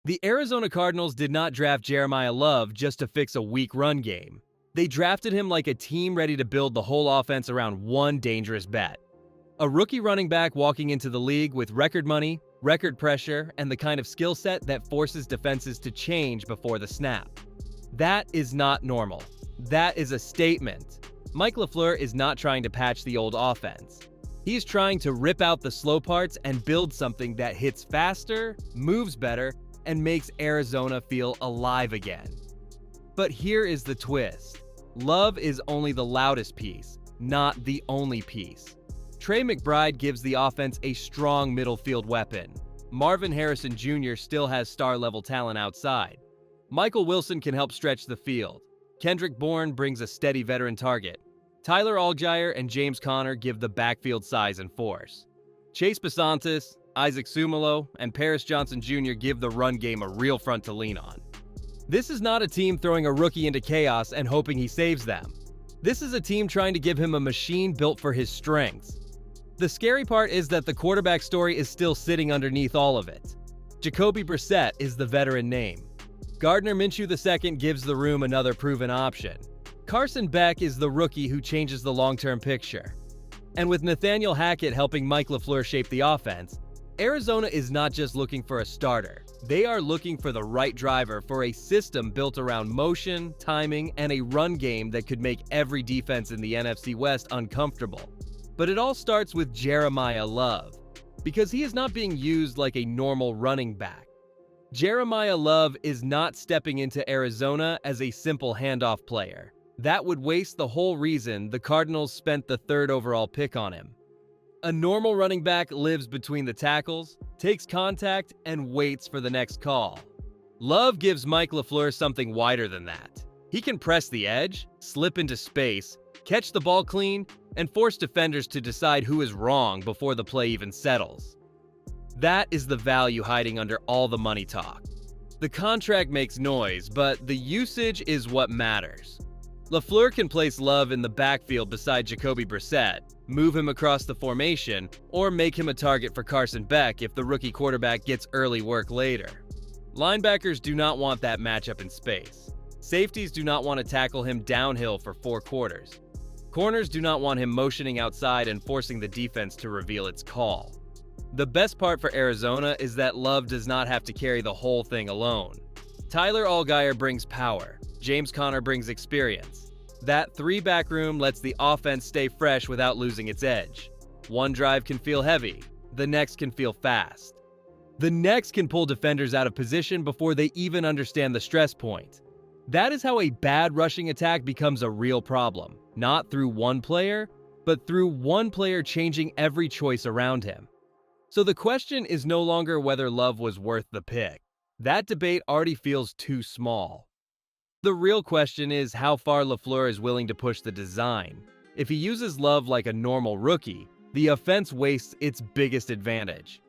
The Arizona Cardinals did not draft Jeremiah Love just to fix a weak run game. They drafted him like a team ready to build the whole offense around one dangerous bet. A rookie running back walking into the league with record money, record pressure, and the kind of skill set that forces defenses to change before the snap. That is not normal. That is a statement. Mike LaFleur is not trying to patch the old offense. He's trying to rip out the slow parts and build something that hits faster, moves better, and makes Arizona feel alive again. But here is the twist. Love is only the loudest piece, not the only piece. Trey McBride gives the offense a strong middle field weapon. Marvin Harrison Jr. still has star-level talent outside. Michael Wilson can help stretch the field. Kendrick Bourne brings a steady veteran target. Tyler Allgeier and James Conner give the backfield size and force. Chase Besantis, Isaac Sumalo, and Paris Johnson Jr. give the run game a real front to lean on. This is not a team throwing a rookie into chaos and hoping he saves them. This is a team trying to give him a machine built for his strengths. The scary part is that the quarterback story is still sitting underneath all of it. Jacoby Brissett is the veteran name. Gardner Minshew II gives the room another proven option. Carson Beck is the rookie who changes the long-term picture. And with Nathaniel Hackett helping Mike LaFleur shape the offense, Arizona is not just looking for a starter. They are looking for the right driver for a system built around motion, timing, and a run game that could make every defense in the NFC West uncomfortable. But it all starts with Jeremiah Love, because he is not being used like a normal running back. Jeremiah Love is not stepping into Arizona as a simple handoff player. That would waste the whole reason the Cardinals spent the third overall pick on him. A normal running back lives between the tackles, takes contact, and waits for the next call. Love gives Mike LaFleur something wider than that. He can press the edge, slip into space, catch the ball clean, and force defenders to decide who is wrong before the play even settles. That is the value hiding under all the money talk. The contract makes noise, but the usage is what matters. LaFleur can place Love in the backfield beside Jacoby Brissett, move him across the formation, or make him a target for Carson Beck if the rookie quarterback gets early work later. Linebackers do not want that matchup in space. Safeties do not want to tackle him downhill for 4 quarters. Corners do not want him motioning outside and forcing the defense to reveal its call. The best part for Arizona is that Love does not have to carry the whole thing alone. Tyler Allgeier brings power. James Conner brings experience. That 3-back room lets the offense stay fresh without losing its edge. One drive can feel heavy. The next can feel fast. The next can pull defenders out of position before they even understand the stress point. That is how a bad rushing attack becomes a real problem. Not through one player, but through one player changing every choice around him. So the question is no longer whether Love was worth the pick. That debate already feels too small. The real question is how far LaFleur is willing to push the design. If he uses Love like a normal rookie, the offense wastes its biggest advantage.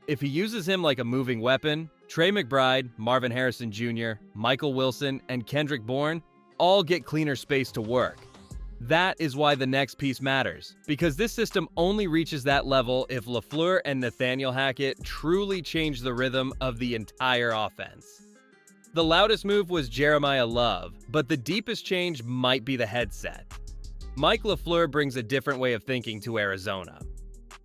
If he uses him like a moving weapon, Trey McBride, Marvin Harrison Jr., Michael Wilson, and Kendrick Bourne all get cleaner space to work. That is why the next piece matters, because this system only reaches that level if LaFleur and Nathaniel Hackett truly change the rhythm of the entire offense. The loudest move was Jeremiah Love, but the deepest change might be the headset. Mike LaFleur brings a different way of thinking to Arizona.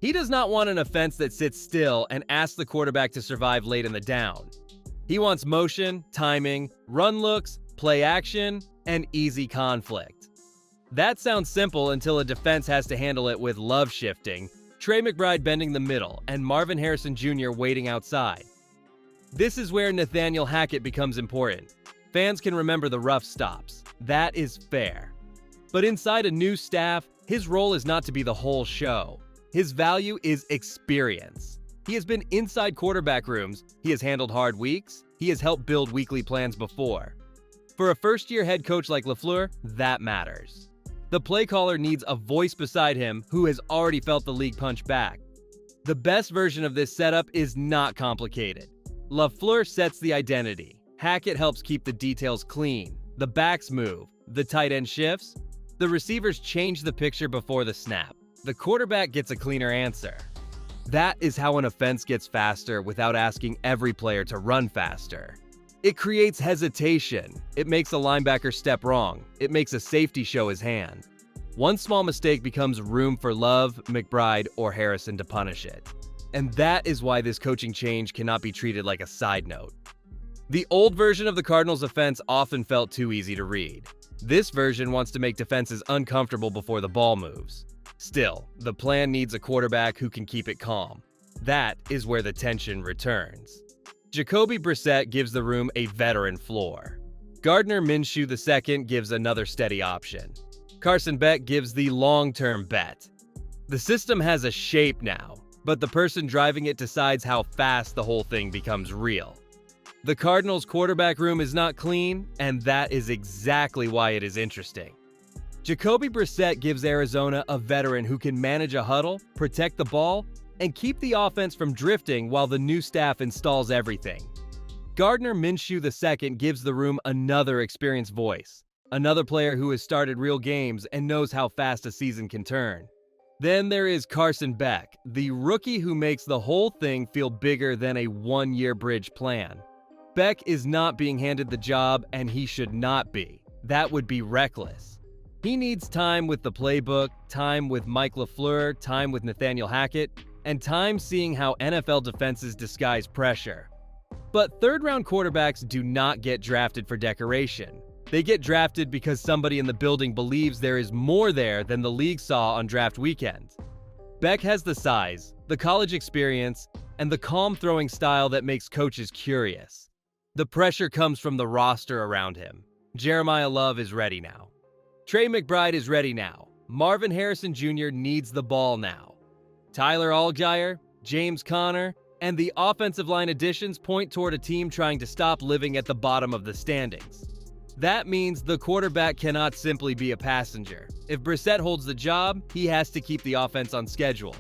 He does not want an offense that sits still and asks the quarterback to survive late in the down. He wants motion, timing, run looks, play action, and easy conflict. That sounds simple until a defense has to handle it with Love shifting, Trey McBride bending the middle, and Marvin Harrison Jr. waiting outside. This is where Nathaniel Hackett becomes important. Fans can remember the rough stops. That is fair. But inside a new staff, his role is not to be the whole show. His value is experience. He has been inside quarterback rooms, he has handled hard weeks, he has helped build weekly plans before. For a first-year head coach like LaFleur, that matters. The play caller needs a voice beside him who has already felt the league punch back. The best version of this setup is not complicated. LaFleur sets the identity. Hackett helps keep the details clean. The backs move. The tight end shifts. The receivers change the picture before the snap. The quarterback gets a cleaner answer. That is how an offense gets faster without asking every player to run faster. It creates hesitation. It makes a linebacker step wrong. It makes a safety show his hand. One small mistake becomes room for Love, McBride, or Harrison to punish it. And that is why this coaching change cannot be treated like a side note. The old version of the Cardinals' offense often felt too easy to read. This version wants to make defenses uncomfortable before the ball moves. Still, the plan needs a quarterback who can keep it calm. That is where the tension returns. Jacoby Brissett gives the room a veteran floor. Gardner Minshew II gives another steady option. Carson Beck gives the long-term bet. The system has a shape now, but the person driving it decides how fast the whole thing becomes real. The Cardinals' quarterback room is not clean, and that is exactly why it is interesting. Jacoby Brissett gives Arizona a veteran who can manage a huddle, protect the ball, and keep the offense from drifting while the new staff installs everything. Gardner Minshew II gives the room another experienced voice, another player who has started real games and knows how fast a season can turn. Then there is Carson Beck, the rookie who makes the whole thing feel bigger than a one-year bridge plan. Beck is not being handed the job, and he should not be. That would be reckless. He needs time with the playbook, time with Mike LaFleur, time with Nathaniel Hackett, and time seeing how NFL defenses disguise pressure. But third-round quarterbacks do not get drafted for decoration. They get drafted because somebody in the building believes there is more there than the league saw on draft weekend. Beck has the size, the college experience, and the calm throwing style that makes coaches curious. The pressure comes from the roster around him. Jeremiah Love is ready now. Trey McBride is ready now. Marvin Harrison Jr. needs the ball now. Tyler Allgeier, James Conner, and the offensive line additions point toward a team trying to stop living at the bottom of the standings. That means the quarterback cannot simply be a passenger. If Brissett holds the job, he has to keep the offense on schedule.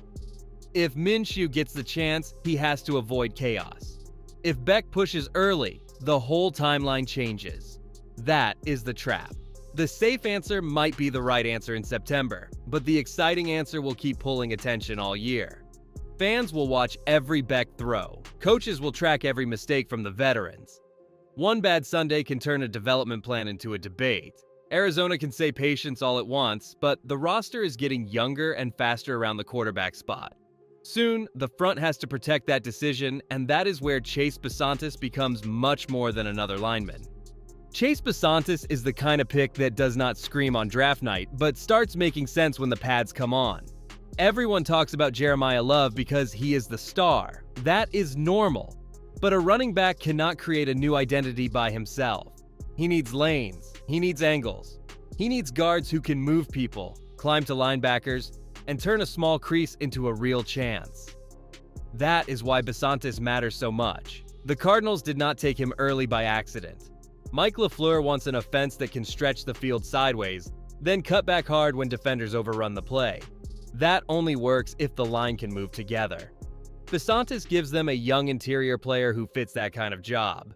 If Minshew gets the chance, he has to avoid chaos. If Beck pushes early, the whole timeline changes. That is the trap. The safe answer might be the right answer in September, but the exciting answer will keep pulling attention all year. Fans will watch every Beck throw. Coaches will track every mistake from the veterans. One bad Sunday can turn a development plan into a debate. Arizona can say patience all it wants, but the roster is getting younger and faster around the quarterback spot. Soon, the front has to protect that decision, and that is where Chase Bisontis becomes much more than another lineman. Chase Bisontis is the kind of pick that does not scream on draft night, but starts making sense when the pads come on. Everyone talks about Jeremiah Love because he is the star. That is normal. But a running back cannot create a new identity by himself. He needs lanes. He needs angles. He needs guards who can move people, climb to linebackers, and turn a small crease into a real chance. That is why Bisontis matters so much. The Cardinals did not take him early by accident. Mike LaFleur wants an offense that can stretch the field sideways, then cut back hard when defenders overrun the play. That only works if the line can move together. Bisontis gives them a young interior player who fits that kind of job.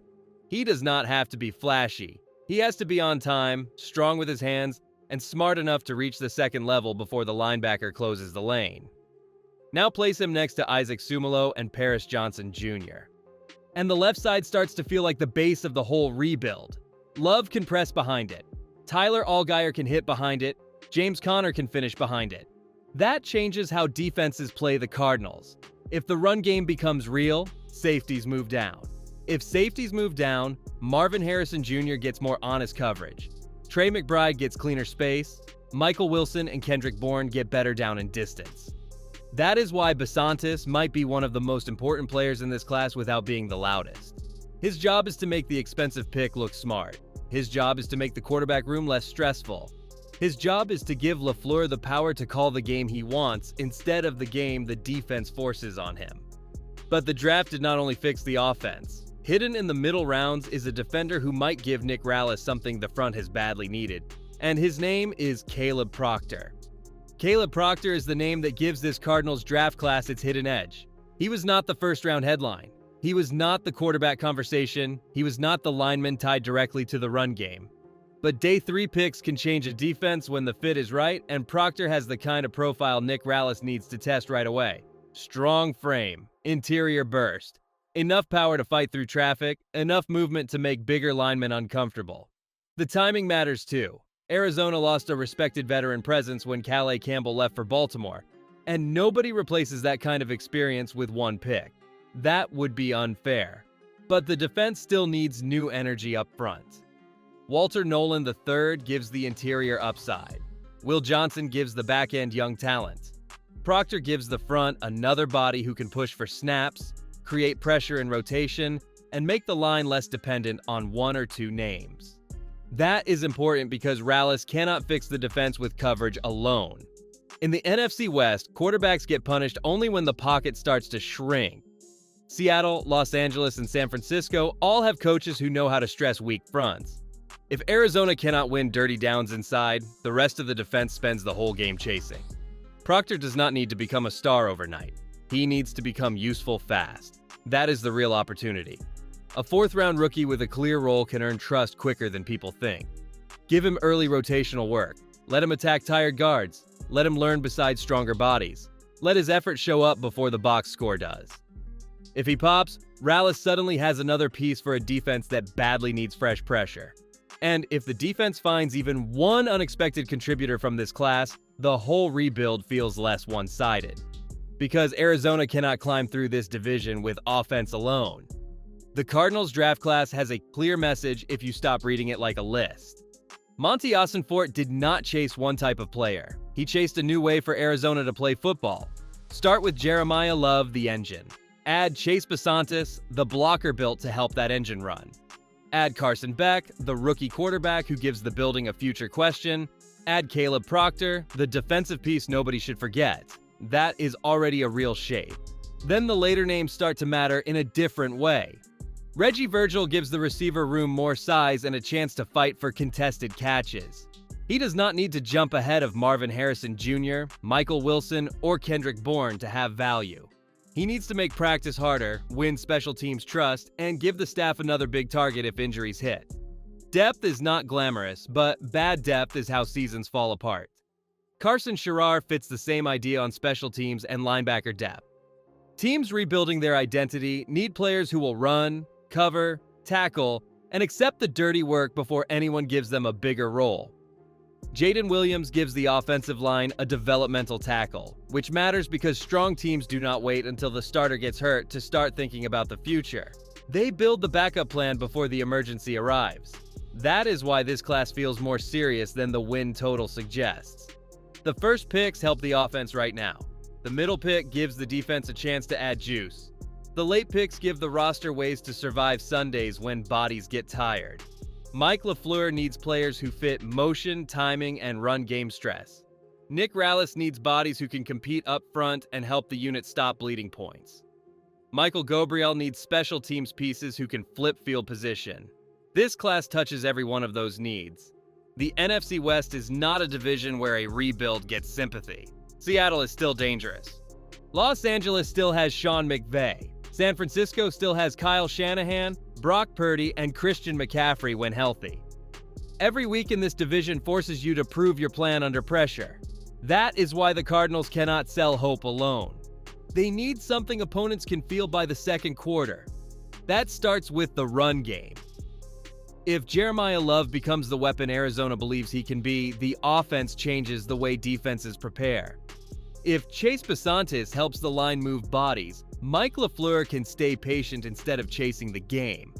He does not have to be flashy. He has to be on time, strong with his hands, and smart enough to reach the second level before the linebacker closes the lane. Now place him next to Isaac Sumalo and Paris Johnson Jr. And the left side starts to feel like the base of the whole rebuild. Love can press behind it. Tyler Allgeier can hit behind it. James Conner can finish behind it. That changes how defenses play the Cardinals. If the run game becomes real, safeties move down. If safeties move down, Marvin Harrison Jr. gets more honest coverage. Trey McBride gets cleaner space. Michael Wilson and Kendrick Bourne get better down in distance. That is why Bisontis might be one of the most important players in this class without being the loudest. His job is to make the expensive pick look smart. His job is to make the quarterback room less stressful. His job is to give LaFleur the power to call the game he wants instead of the game the defense forces on him. But the draft did not only fix the offense. Hidden in the middle rounds is a defender who might give Nick Rallis something the front has badly needed, and his name is Caleb Proctor. Caleb Proctor is the name that gives this Cardinals draft class its hidden edge. He was not the first-round headline. He was not the quarterback conversation. He was not the lineman tied directly to the run game. But day 3 picks can change a defense when the fit is right, and Proctor has the kind of profile Nick Rallis needs to test right away. Strong frame, interior burst, enough power to fight through traffic, enough movement to make bigger linemen uncomfortable. The timing matters too. Arizona lost a respected veteran presence when Calais Campbell left for Baltimore, and nobody replaces that kind of experience with one pick. That would be unfair. But the defense still needs new energy up front. Walter Nolan III gives the interior upside. Will Johnson gives the back end young talent. Proctor gives the front another body who can push for snaps, create pressure in rotation, and make the line less dependent on one or two names. That is important because Rallis cannot fix the defense with coverage alone. In the NFC West, quarterbacks get punished only when the pocket starts to shrink. Seattle, Los Angeles, and San Francisco all have coaches who know how to stress weak fronts. If Arizona cannot win dirty downs inside, the rest of the defense spends the whole game chasing. Proctor does not need to become a star overnight. He needs to become useful fast. That is the real opportunity. A fourth-round rookie with a clear role can earn trust quicker than people think. Give him early rotational work. Let him attack tired guards. Let him learn beside stronger bodies. Let his effort show up before the box score does. If he pops, Rallis suddenly has another piece for a defense that badly needs fresh pressure. And if the defense finds even one unexpected contributor from this class, the whole rebuild feels less one-sided. Because Arizona cannot climb through this division with offense alone. The Cardinals draft class has a clear message if you stop reading it like a list. Monty Ossenfort did not chase one type of player. He chased a new way for Arizona to play football. Start with Jeremiah Love, the engine. Add Chase Basantis, the blocker built to help that engine run. Add Carson Beck, the rookie quarterback who gives the building a future question. Add Caleb Proctor, the defensive piece nobody should forget. That is already a real shape. Then the later names start to matter in a different way. Reggie Virgil gives the receiver room more size and a chance to fight for contested catches. He does not need to jump ahead of Marvin Harrison Jr., Michael Wilson, or Kendrick Bourne to have value. He needs to make practice harder, win special teams trust, and give the staff another big target if injuries hit. Depth is not glamorous, but bad depth is how seasons fall apart. Carson Scherer fits the same idea on special teams and linebacker depth. Teams rebuilding their identity need players who will run, cover, tackle, and accept the dirty work before anyone gives them a bigger role. Jaden Williams gives the offensive line a developmental tackle, which matters because strong teams do not wait until the starter gets hurt to start thinking about the future. They build the backup plan before the emergency arrives. That is why this class feels more serious than the win total suggests. The first picks help the offense right now. The middle pick gives the defense a chance to add juice. The late picks give the roster ways to survive Sundays when bodies get tired. Mike LaFleur needs players who fit motion, timing, and run game stress. Nick Rallis needs bodies who can compete up front and help the unit stop bleeding points. Michael Gabriel needs special teams pieces who can flip field position. This class touches every one of those needs. The NFC West is not a division where a rebuild gets sympathy. Seattle is still dangerous. Los Angeles still has Sean McVay. San Francisco still has Kyle Shanahan, Brock Purdy, and Christian McCaffrey when healthy. Every week in this division forces you to prove your plan under pressure. That is why the Cardinals cannot sell hope alone. They need something opponents can feel by the second quarter. That starts with the run game. If Jeremiah Love becomes the weapon Arizona believes he can be, the offense changes the way defenses prepare. If Chase Basantis helps the line move bodies, Mike LaFleur can stay patient instead of chasing the game.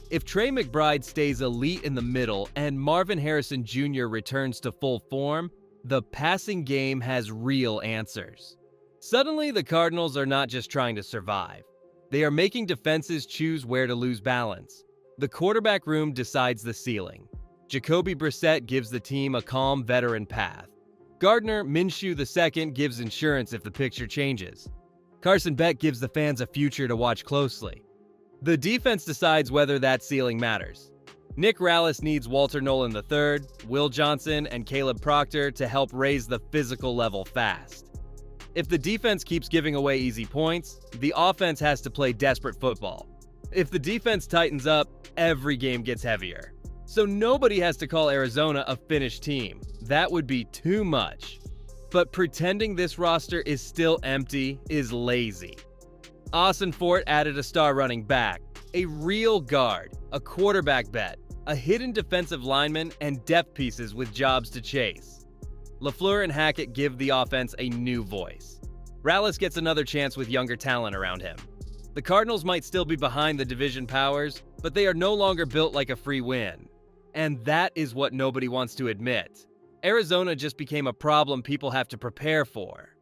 If Trey McBride stays elite in the middle and Marvin Harrison Jr. returns to full form, the passing game has real answers. Suddenly, the Cardinals are not just trying to survive. They are making defenses choose where to lose balance. The quarterback room decides the ceiling. Jacoby Brissett gives the team a calm veteran path. Gardner Minshew II gives insurance if the picture changes. Carson Beck gives the fans a future to watch closely. The defense decides whether that ceiling matters. Nick Rallis needs Walter Nolan III, Will Johnson, and Caleb Proctor to help raise the physical level fast. If the defense keeps giving away easy points, the offense has to play desperate football. If the defense tightens up, every game gets heavier. So nobody has to call Arizona a finished team. That would be too much. But pretending this roster is still empty is lazy. Austin Fort added a star running back, a real guard, a quarterback bet, a hidden defensive lineman, and depth pieces with jobs to chase. LaFleur and Hackett give the offense a new voice. Rallis gets another chance with younger talent around him. The Cardinals might still be behind the division powers, but they are no longer built like a free win. And that is what nobody wants to admit. Arizona just became a problem people have to prepare for.